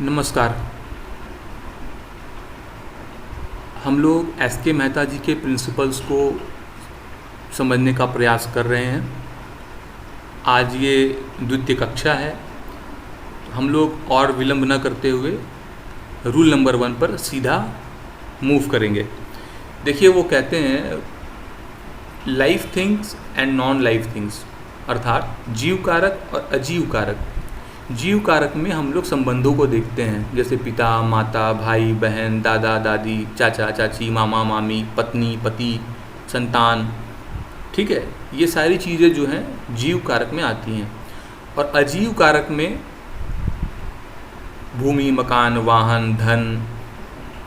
नमस्कार। हम लोग एस के मेहता जी के प्रिंसिपल्स को समझने का प्रयास कर रहे हैं। आज ये द्वितीय कक्षा है। हम लोग और विलंब न करते हुए रूल नंबर 1 पर सीधा मूव करेंगे। देखिए, वो कहते हैं life things and non life things, अर्थात जीव कारक और अजीव कारक। जीव कारक में हम लोग संबंधों को देखते हैं, जैसे पिता माता, भाई बहन, दादा दादी, चाचा चाची, मामा मामी, पत्नी पति, संतान। ठीक है, ये सारी चीज़ें जो हैं जीव कारक में आती हैं। और अजीव कारक में भूमि, मकान, वाहन, धन,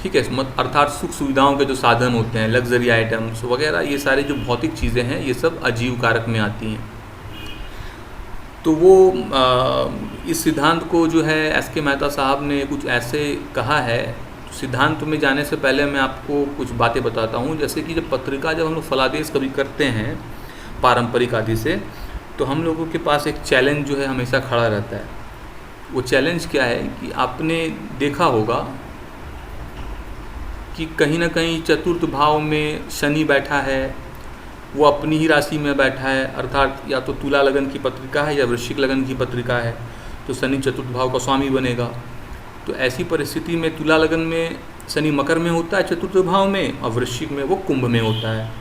ठीक है, अर्थात सुख सुविधाओं के जो साधन होते हैं, लग्जरी आइटम्स वगैरह, ये सारी जो भौतिक चीज़ें हैं ये सब अजीव कारक में आती हैं। तो वो इस सिद्धांत को जो है एस के मेहता साहब ने कुछ ऐसे कहा है। सिद्धांत में जाने से पहले मैं आपको कुछ बातें बताता हूँ। जैसे कि जब हम लोग फलादेश कभी करते हैं पारंपरिक आदि से, तो हम लोगों के पास एक चैलेंज जो है हमेशा खड़ा रहता है। वो चैलेंज क्या है कि आपने देखा होगा कि कहीं ना कहीं चतुर्थ भाव में शनि बैठा है, वो अपनी ही राशि में बैठा है, अर्थात या तो तुला लगन की पत्रिका है या वृश्चिक लगन की पत्रिका है, तो शनि चतुर्थ भाव का स्वामी बनेगा। तो ऐसी परिस्थिति में तुला लगन में शनि मकर में होता है चतुर्थ भाव में, और वृश्चिक में वो कुंभ में होता है।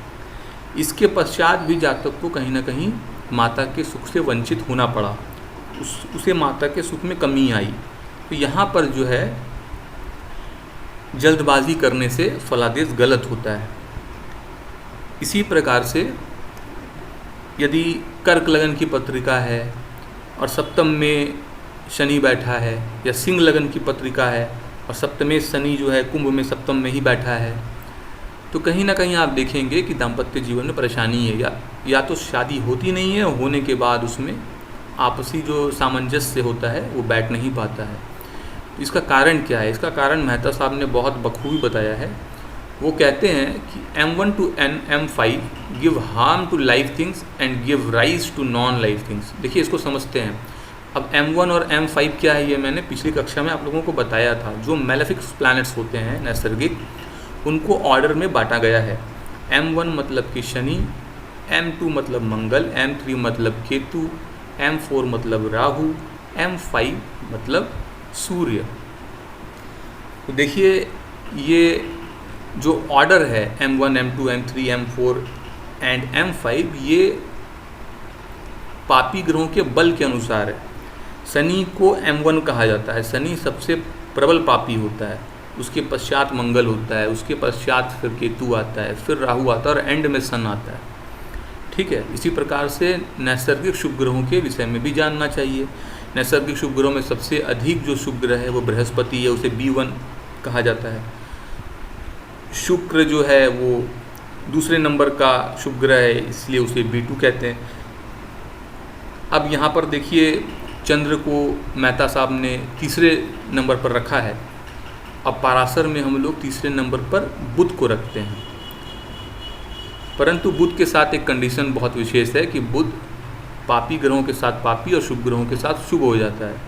इसके पश्चात भी जातक को कहीं ना कहीं माता के सुख से वंचित होना पड़ा, उसे माता के सुख में कमी आई। तो यहाँ पर जो है जल्दबाजी करने से फलादेश गलत होता है। इसी प्रकार से यदि कर्क लगन की पत्रिका है और सप्तम में शनि बैठा है, या सिंह लगन की पत्रिका है और सप्तमेश शनि जो है कुंभ में सप्तम में ही बैठा है, तो कहीं ना कहीं आप देखेंगे कि दाम्पत्य जीवन में परेशानी है, या तो शादी होती नहीं है, होने के बाद उसमें आपसी जो सामंजस्य होता है वो बैठ नहीं पाता है। तो इसका कारण क्या है? इसका कारण मेहता साहब ने बहुत बखूबी बताया है। वो कहते हैं कि M1 to M5 give harm to life things and give rise to non life things. देखिए, इसको समझते हैं। अब M1 और M5 क्या है, ये मैंने पिछली कक्षा में आप लोगों को बताया था। जो मेलेफिक प्लैनेट्स होते हैं नैसर्गिक, उनको ऑर्डर में बांटा गया है। M1 मतलब कि शनि, M2 मतलब मंगल, M3 मतलब केतु, M4 मतलब राहु, M5 मतलब सूर्य। तो देखिए, ये जो ऑर्डर है M1, M2, M3, M4 and M5, ये पापी ग्रहों के बल के अनुसार है। शनि को M1 कहा जाता है। शनि सबसे प्रबल पापी होता है, उसके पश्चात मंगल होता है, उसके पश्चात फिर केतु आता है, फिर राहु आता है और एंड में सन आता है। ठीक है, इसी प्रकार से नैसर्गिक शुभ ग्रहों के विषय में भी जानना चाहिए। नैसर्गिक शुभ ग्रहों में सबसे अधिक जो शुभ ग्रह है वो बृहस्पति है, उसे B1 कहा जाता है। शुक्र जो है वो दूसरे नंबर का शुभ ग्रह है, इसलिए उसे B2 कहते हैं। अब यहाँ पर देखिए, चंद्र को मेहता साहब ने तीसरे नंबर पर रखा है। अब पाराशर में हम लोग तीसरे नंबर पर बुध को रखते हैं, परंतु बुध के साथ एक कंडीशन बहुत विशेष है कि बुध पापी ग्रहों के साथ पापी और शुभ ग्रहों के साथ शुभ हो जाता है।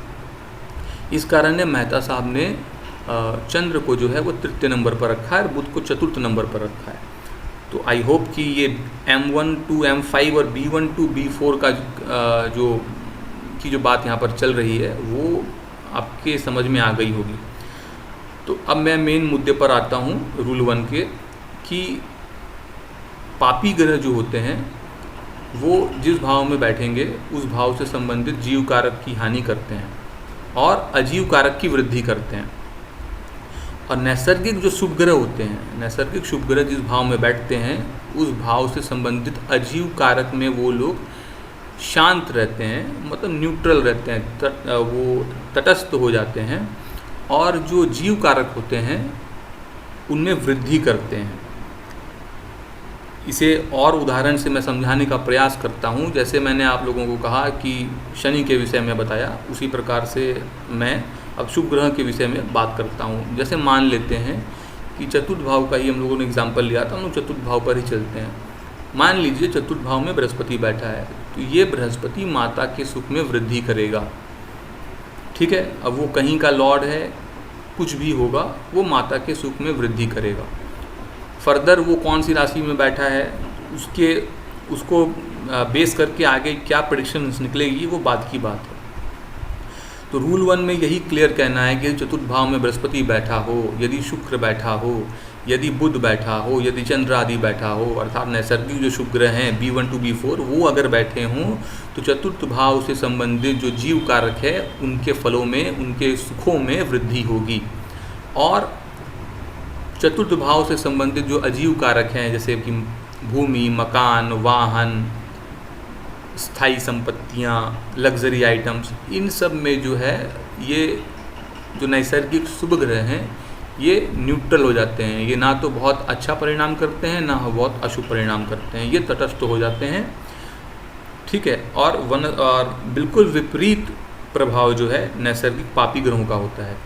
इस कारण मेहता साहब ने चंद्र को जो है वो तृतीय नंबर पर रखा है और बुध को चतुर्थ नंबर पर रखा है। तो आई होप कि ये M1 to M5 और B1 to B4 का जो बात यहाँ पर चल रही है वो आपके समझ में आ गई होगी। तो अब मैं मेन मुद्दे पर आता हूँ रूल 1 के, कि पापी ग्रह जो होते हैं वो जिस भाव में बैठेंगे उस भाव से संबंधित जीव कारक की हानि करते हैं और अजीव कारक की वृद्धि करते हैं। और नैसर्गिक जो शुभ ग्रह होते हैं, नैसर्गिक शुभ ग्रह जिस भाव में बैठते हैं उस भाव से संबंधित अजीव कारक में वो लोग शांत रहते हैं, मतलब न्यूट्रल रहते हैं, वो तटस्थ हो जाते हैं, और जो जीव कारक होते हैं उनमें वृद्धि करते हैं। इसे और उदाहरण से मैं समझाने का प्रयास करता हूँ। जैसे मैंने आप लोगों को कहा कि शनि के विषय में बताया, उसी प्रकार से मैं अब शुभ ग्रह के विषय में बात करता हूँ। जैसे मान लेते हैं कि चतुर्थ भाव का ही हम लोगों ने एग्जाम्पल लिया था, हम लोग चतुर्थ भाव पर ही चलते हैं। मान लीजिए चतुर्थ भाव में बृहस्पति बैठा है, तो ये बृहस्पति माता के सुख में वृद्धि करेगा। ठीक है। अब वो कहीं का लॉर्ड है, कुछ भी होगा, वो माता के सुख में वृद्धि करेगा। फर्दर वो कौन सी राशि में बैठा है उसको बेस करके आगे क्या प्रेडिक्शन निकलेगी वो बाद की बात है। तो रूल 1 में यही क्लियर कहना है कि चतुर्थ भाव में बृहस्पति बैठा हो, यदि शुक्र बैठा हो, यदि बुध बैठा हो, यदि चंद्र आदि बैठा हो, अर्थात नैसर्गिक जो शुभ ग्रह हैं B1 to B4 वो अगर बैठे हों, तो चतुर्थ भाव से संबंधित जो जीव कारक है उनके फलों में, उनके सुखों में वृद्धि होगी। और चतुर्थ भाव से संबंधित जो अजीव कारक हैं जैसे कि भूमि, मकान, वाहन, स्थायी संपत्तियाँ, लग्जरी आइटम्स, इन सब में जो है ये जो नैसर्गिक शुभ ग्रह हैं ये न्यूट्रल हो जाते हैं। ये ना तो बहुत अच्छा परिणाम करते हैं, ना बहुत अशुभ परिणाम करते हैं, ये तटस्थ हो जाते हैं, ठीक है। और बिल्कुल विपरीत प्रभाव जो है नैसर्गिक पापी ग्रहों का होता है।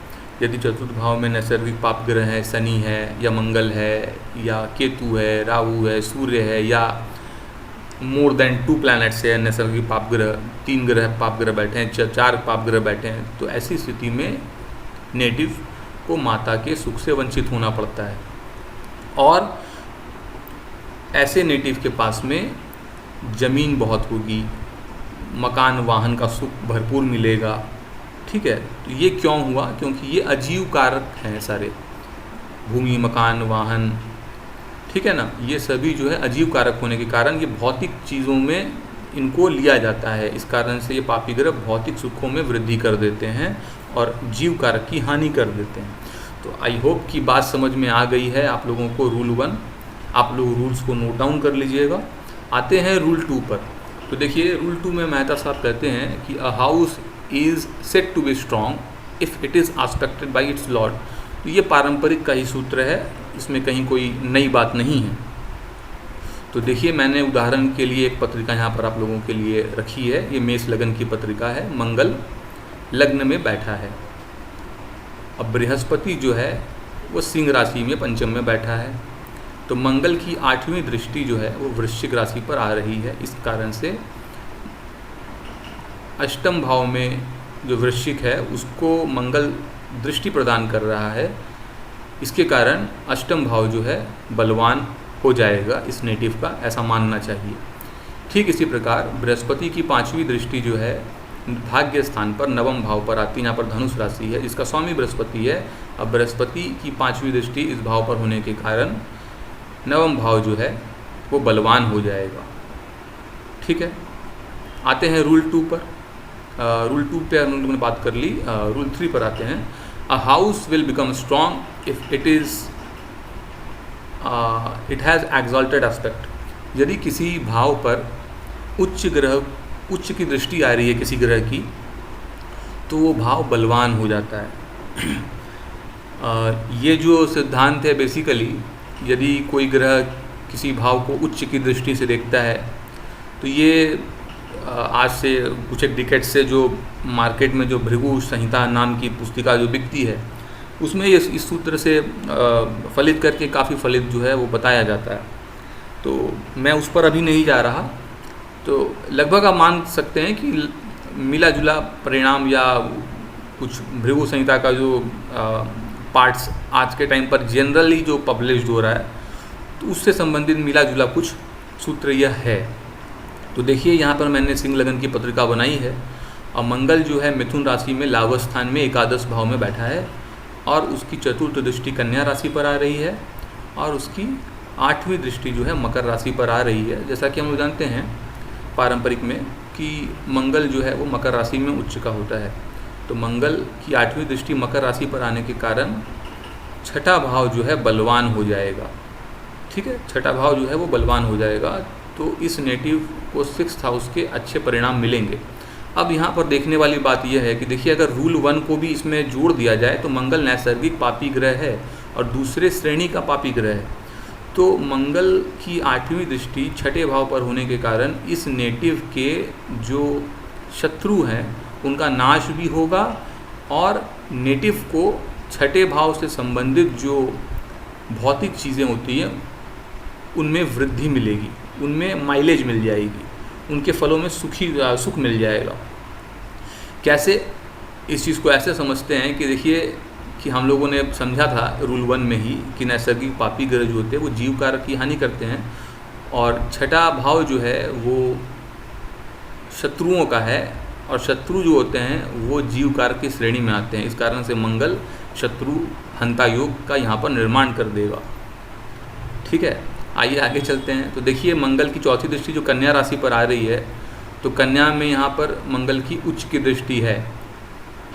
यदि चतुर्थ भाव में नैसर्गिक पाप ग्रह है, शनि है या मंगल है या केतु है, राहु है, सूर्य है, या मोर देन 2 प्लैनेट्स है नैसर्गिक पाप ग्रह, 3 ग्रह पाप ग्रह बैठे हैं, 4 पाप ग्रह बैठे हैं, तो ऐसी स्थिति में नेटिव को माता के सुख से वंचित होना पड़ता है। और ऐसे नेटिव के पास में ज़मीन बहुत होगी, मकान वाहन का सुख भरपूर मिलेगा, ठीक है। तो ये क्यों हुआ? क्योंकि ये अजीव कारक हैं सारे, भूमि, मकान, वाहन, ठीक है ना, ये सभी जो है अजीव कारक होने के कारण ये भौतिक चीज़ों में इनको लिया जाता है। इस कारण से ये पापी ग्रह भौतिक सुखों में वृद्धि कर देते हैं और जीव कारक की हानि कर देते हैं। तो आई होप कि बात समझ में आ गई है आप लोगों को। रूल 1 आप लोग रूल्स को नोट डाउन कर लीजिएगा। आते हैं रूल 2 पर। तो देखिए रूल 2 में मेहता साहब कहते हैं कि a house is said to be strong if it is aspected by its lord. तो ये पारंपरिक का ही सूत्र है, इसमें कहीं कोई नई बात नहीं है। तो देखिए मैंने उदाहरण के लिए एक पत्रिका यहाँ पर आप लोगों के लिए रखी है। ये मेष लगन की पत्रिका है, मंगल लग्न में बैठा है। अब बृहस्पति जो है वो सिंह राशि में पंचम में बैठा है। तो मंगल की 8वीं दृष्टि जो है वो वृश्चिक राशि पर आ रही है। इस कारण से अष्टम भाव में जो वृश्चिक है उसको मंगल दृष्टि प्रदान कर रहा है। इसके कारण अष्टम भाव जो है बलवान हो जाएगा इस नेटिव का, ऐसा मानना चाहिए। ठीक इसी प्रकार बृहस्पति की 5वीं दृष्टि जो है भाग्य स्थान पर नवम भाव पर आती है। यहाँ पर धनुष राशि है जिसका स्वामी बृहस्पति है। अब बृहस्पति की 5वीं दृष्टि इस भाव पर होने के कारण नवम भाव जो है वो बलवान हो जाएगा, ठीक है। आते हैं रूल 2 पर। रूल 2 पे हम लोगों ने बात कर ली। रूल 3 पर आते हैं। A house will become strong if it has exalted aspect. यदि किसी भाव पर उच्च की दृष्टि आ रही है किसी ग्रह की, तो वो भाव बलवान हो जाता है। ये जो सिद्धांत है बेसिकली, यदि कोई ग्रह किसी भाव को उच्च की दृष्टि से देखता है, तो ये आज से कुछ एक डिकेड से जो मार्केट में जो भृगु संहिता नाम की पुस्तिका जो बिकती है उसमें ये इस सूत्र से फलित करके काफ़ी फलित जो है वो बताया जाता है। तो मैं उस पर अभी नहीं जा रहा। तो लगभग आप मान सकते हैं कि मिला जुला परिणाम या कुछ भृगु संहिता का जो पार्ट्स आज के टाइम पर जनरली जो पब्लिश्ड हो रहा है, तो उससे संबंधित मिला जुला कुछ सूत्र यह है। तो देखिए यहाँ पर मैंने सिंह लगन की पत्रिका बनाई है और मंगल जो है मिथुन राशि में लाभ स्थान में एकादश भाव में बैठा है और उसकी चतुर्थ दृष्टि कन्या राशि पर आ रही है और उसकी 8वीं दृष्टि जो है मकर राशि पर आ रही है। जैसा कि हम लोग जानते हैं पारंपरिक में कि मंगल जो है वो मकर राशि में उच्च का होता है। तो मंगल की 8वीं दृष्टि मकर राशि पर आने के कारण छठा भाव जो है बलवान हो जाएगा, ठीक है। छठा भाव जो है वो बलवान हो जाएगा, तो इस नेटिव को 6th हाउस के अच्छे परिणाम मिलेंगे। अब यहाँ पर देखने वाली बात यह है कि देखिए अगर रूल 1 को भी इसमें जोड़ दिया जाए तो मंगल नैसर्गिक पापी ग्रह है और दूसरे श्रेणी का पापी ग्रह है। तो मंगल की 8वीं दृष्टि छठे भाव पर होने के कारण इस नेटिव के जो शत्रु हैं उनका नाश भी होगा और नेटिव को छठे भाव से संबंधित जो भौतिक चीज़ें होती हैं उनमें वृद्धि मिलेगी, उनमें माइलेज मिल जाएगी, उनके फलों में सुख मिल जाएगा। कैसे? इस चीज़ को ऐसे समझते हैं कि देखिए कि हम लोगों ने समझा था रूल 1 में ही कि नैसर्गिक पापी ग्रह जो होते हैं वो जीव कारक की हानि करते हैं, और छठा भाव जो है वो शत्रुओं का है, और शत्रु जो होते हैं वो जीव कारक की श्रेणी में आते हैं। इस कारण से मंगल शत्रु हंता योग का यहाँ पर निर्माण कर देगा। ठीक है, आइए आगे चलते हैं। तो देखिए मंगल की चौथी दृष्टि जो कन्या राशि पर आ रही है, तो कन्या में यहाँ पर मंगल की उच्च की दृष्टि है।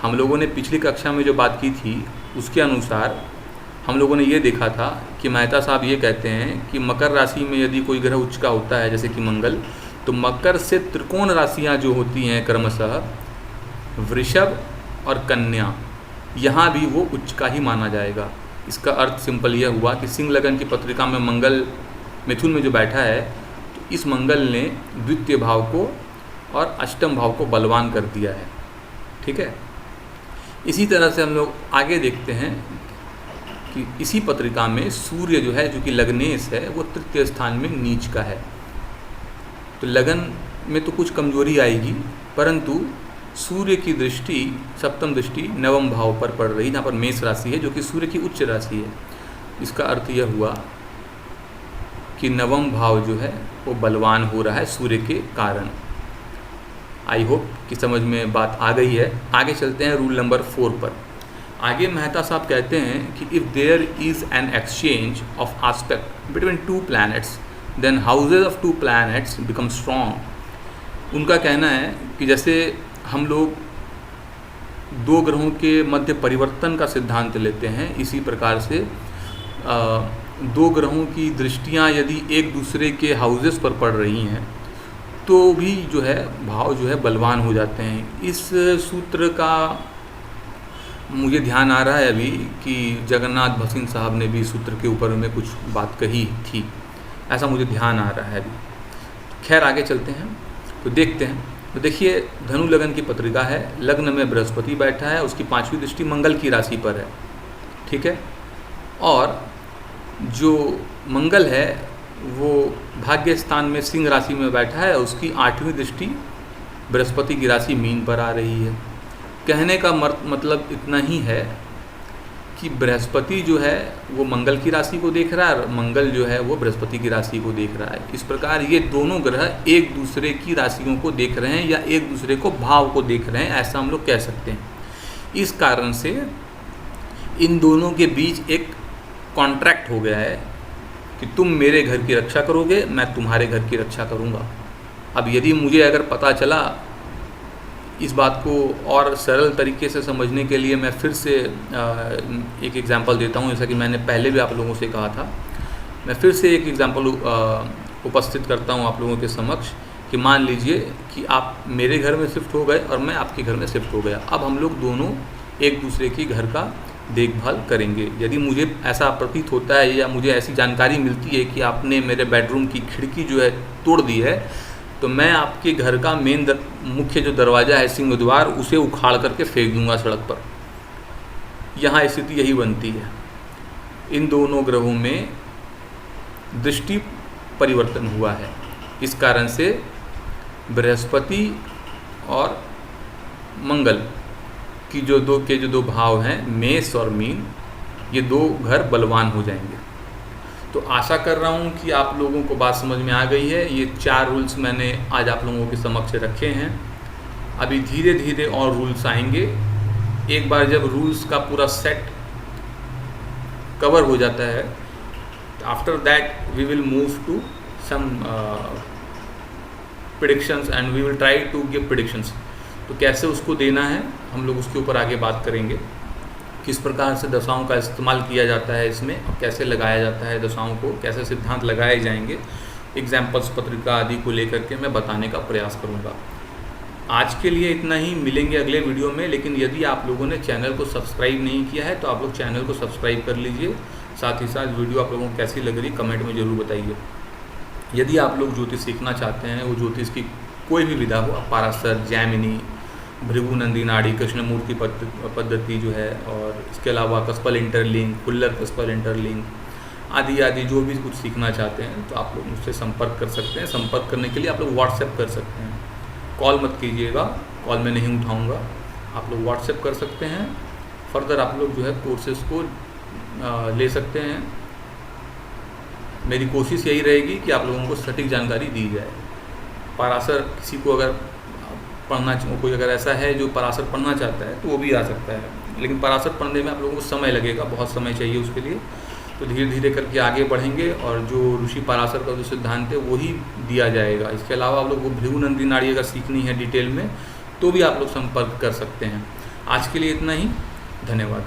हम लोगों ने पिछली कक्षा में जो बात की थी उसके अनुसार हम लोगों ने ये देखा था कि मेहता साहब ये कहते हैं कि मकर राशि में यदि कोई ग्रह उच्च का होता है जैसे कि मंगल, तो मकर से त्रिकोण राशियाँ जो होती हैं क्रमशः वृषभ और कन्या, यहाँ भी वो उच्च का ही माना जाएगा। इसका अर्थ सिंपल यह हुआ कि सिंह लगन की पत्रिका में मंगल मिथुन में जो बैठा है, तो इस मंगल ने द्वितीय भाव को और अष्टम भाव को बलवान कर दिया है। ठीक है, इसी तरह से हम लोग आगे देखते हैं कि इसी पत्रिका में सूर्य जो है, जो कि लग्नेश है, वो तृतीय स्थान में नीच का है। तो लगन में तो कुछ कमजोरी आएगी, परंतु सूर्य की दृष्टि सप्तम दृष्टि नवम भाव पर पड़ रही, जहाँ पर मेष राशि है जो कि सूर्य की उच्च राशि है। इसका अर्थ यह हुआ कि नवम भाव जो है वो बलवान हो रहा है सूर्य के कारण। आई होप कि समझ में बात आ गई है। आगे चलते हैं रूल नंबर 4 पर। आगे मेहता साहब कहते हैं कि if there is an exchange of aspect between two planets then houses of two planets become strong. उनका कहना है कि जैसे हम लोग दो ग्रहों के मध्य परिवर्तन का सिद्धांत लेते हैं, इसी प्रकार से दो ग्रहों की दृष्टियां यदि एक दूसरे के हाउसेस पर पड़ रही हैं तो भी जो है भाव जो है बलवान हो जाते हैं। इस सूत्र का मुझे ध्यान आ रहा है अभी कि जगन्नाथ भसीन साहब ने भी सूत्र के ऊपर में कुछ बात कही थी, ऐसा मुझे ध्यान आ रहा है अभी। खैर आगे चलते हैं तो देखते हैं। तो देखिए धनु लगन की पत्रिका है, लग्न में बृहस्पति बैठा है, उसकी 5वीं दृष्टि मंगल की राशि पर है। ठीक है, और जो मंगल है वो भाग्य स्थान में सिंह राशि में बैठा है, उसकी 8वीं दृष्टि बृहस्पति की राशि मीन पर आ रही है। कहने का मतलब इतना ही है कि बृहस्पति जो है वो मंगल की राशि को देख रहा है और मंगल जो है वो बृहस्पति की राशि को देख रहा है। इस प्रकार ये दोनों ग्रह एक दूसरे की राशियों को देख रहे हैं या एक दूसरे को भाव को देख रहे हैं, ऐसा हम लोग कह सकते हैं। इस कारण से इन दोनों के बीच एक कॉन्ट्रैक्ट हो गया है कि तुम मेरे घर की रक्षा करोगे, मैं तुम्हारे घर की रक्षा करूँगा। अब यदि मुझे अगर पता चला, इस बात को और सरल तरीके से समझने के लिए मैं फिर से एक एग्जांपल देता हूँ, जैसा कि मैंने पहले भी आप लोगों से कहा था। मैं फिर से एक एग्जांपल उपस्थित करता हूँ आप लोगों के समक्ष कि मान लीजिए कि आप मेरे घर में शिफ्ट हो गए और मैं आपके घर में शिफ्ट हो गया। अब हम लोग दोनों एक दूसरे की घर का देखभाल करेंगे। यदि मुझे ऐसा प्रतीत होता है या मुझे ऐसी जानकारी मिलती है कि आपने मेरे बेडरूम की खिड़की जो है तोड़ दी है, तो मैं आपके घर का मुख्य जो दरवाज़ा है सिंह द्वार, उसे उखाड़ करके फेंक दूंगा सड़क पर। यहाँ स्थिति यही बनती है। इन दोनों ग्रहों में दृष्टि परिवर्तन हुआ है, इस कारण से बृहस्पति और मंगल की जो दो भाव हैं मेष और मीन, ये दो घर बलवान हो जाएंगे। तो आशा कर रहा हूँ कि आप लोगों को बात समझ में आ गई है। ये 4 रूल्स मैंने आज आप लोगों के समक्ष रखे हैं। अभी धीरे धीरे और रूल्स आएंगे। एक बार जब रूल्स का पूरा सेट कवर हो जाता है, after that we will move to some predictions and we will try to give predictions. तो कैसे उसको देना है हम लोग उसके ऊपर आगे बात करेंगे। किस प्रकार से दशाओं का इस्तेमाल किया जाता है इसमें, और कैसे लगाया जाता है दशाओं को, कैसे सिद्धांत लगाए जाएंगे, एग्जाम्पल्स पत्रिका आदि को लेकर के मैं बताने का प्रयास करूंगा। आज के लिए इतना ही, मिलेंगे अगले वीडियो में। लेकिन यदि आप लोगों ने चैनल को सब्सक्राइब नहीं किया है तो आप लोग चैनल को सब्सक्राइब कर लीजिए। साथ ही साथ वीडियो आप लोगों को कैसी लग रही कमेंट में ज़रूर बताइए। यदि आप लोग ज्योतिष सीखना चाहते हैं, वो ज्योतिष की कोई भी विधा हो, पाराशर, जैमिनी, भृगुनंदी नाड़ी, कृष्णमूर्ति पद्धति जो है, और इसके अलावा कस्पल इंटरलिंक, खुल्लर कस्पल इंटरलिंक आदि आदि जो भी कुछ सीखना चाहते हैं तो आप लोग मुझसे संपर्क कर सकते हैं। संपर्क करने के लिए आप लोग व्हाट्सएप कर सकते हैं। कॉल मत कीजिएगा, कॉल मैं नहीं उठाऊंगा। आप लोग व्हाट्सएप कर सकते हैं। फर्दर आप लोग जो है कोर्सेज को ले सकते हैं। मेरी कोशिश यही रहेगी कि आप लोगों को सटीक जानकारी दी जाए। पराशर किसी को अगर पढ़ना, कोई अगर ऐसा है जो पराशर पढ़ना चाहता है तो वो भी आ सकता है, लेकिन पराशर पढ़ने में आप लोगों को समय लगेगा, बहुत समय चाहिए उसके लिए। तो धीरे धीरे करके आगे बढ़ेंगे और जो ऋषि पराशर का जो सिद्धांत है वही दिया जाएगा। इसके अलावा आप लोग को भृगुनंदी नाड़ी अगर सीखनी है डिटेल में तो भी आप लोग संपर्क कर सकते हैं। आज के लिए इतना ही, धन्यवाद।